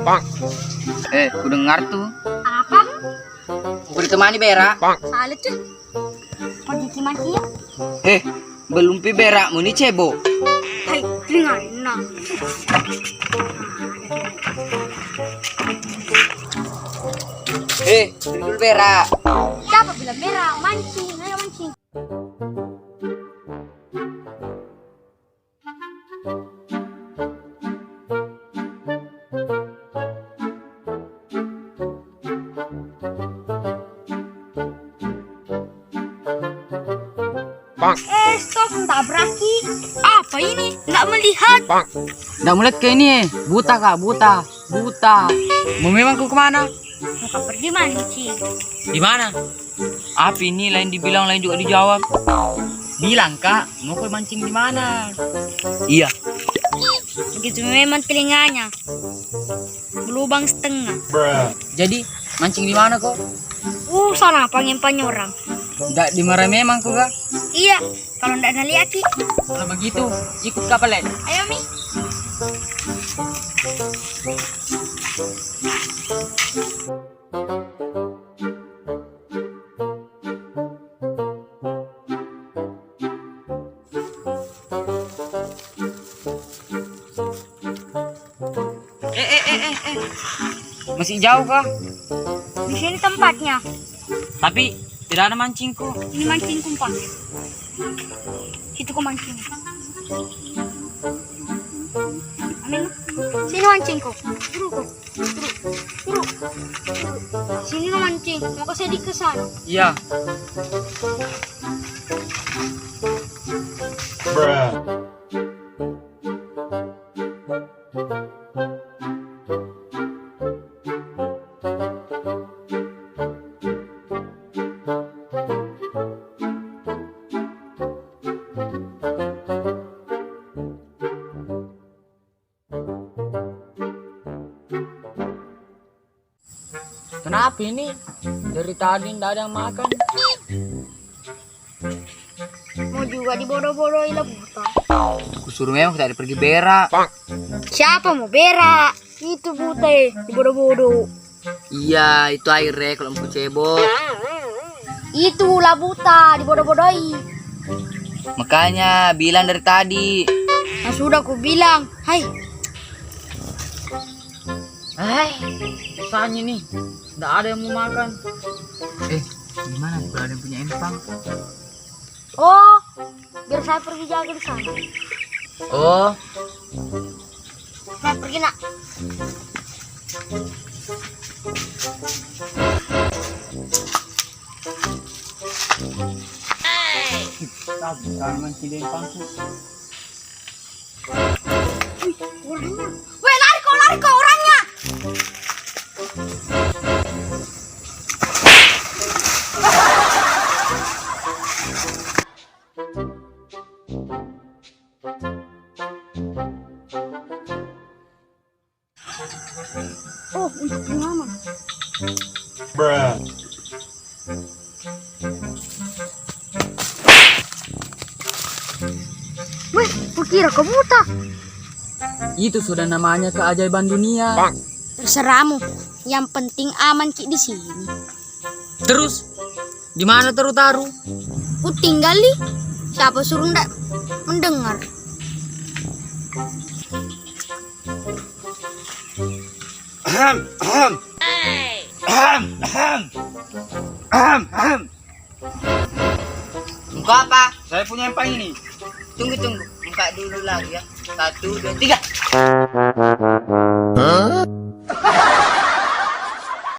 Bang. Ku dengar tuh. Apa? Ku ditemani Bera. Salah tuh. Pergi mancing ya? Belum pi Bera, muni cebo. Hai, telinga nah. Dulu Bera. Siapa bilang merah? Mancing, ayo mancing. Bang. Stop, tabraki. Apa ini? Nggak melihat. Bang. Nggak mulai ke ini, buta kak, buta. Mau memang ku kemana? Muka pergi mancing. Di mana? Api ini lain dibilang, lain juga dijawab. Bilang kak, mau kau mancing di mana? Iya. Begitu memang telinganya. Berlubang setengah. Jadi mancing di mana kok? Sana panggil orang. Nggak dimarahi memang kok kak? Iya, kalau nggak ada liaki. Kalau begitu, ikut kapal lain. Ayo Mi. Masih jauh kah? Di sini tempatnya. Tapi tidak ada mancingku. Ini mancing kumpan. Situ kau mancing. Amin. Sini mancingku. Turu. Sini kau mancing. Mau kau sedih ke sana. Iya. Kenapa ini? Dari tadi tidak ada yang makan. Mau juga dibodoh-bodohi lah buta. Aku suruh memang tadi pergi Bera. Siapa mau berak? Itu buta dibodoh-bodoh. Iya, itu airnya kalau mau cebok. Itulah buta dibodoh-bodohi. Makanya bilang dari tadi. Nah sudah aku bilang. Hai. Susahnya nih. Tidak ada yang mau makan. Gimana kalau ada yang punya empang? Oh, biar saya pergi jaga di sana. Oh, Nah, pergi nak. bukan mancing di empangku. Orangnya. Weh, lari kau orangnya. Oh, untuk pengaman. Weh, kukira kau buta. Itu sudah namanya keajaiban dunia. Terserahmu. Yang penting aman Ki di sini. Terus di mana taruh? Ku tinggali. Siapa suruh ndak mendengar? Muka apa? Saya punya empang ini. Tunggu. Muka dulu lagi ya. 1, 2, 3.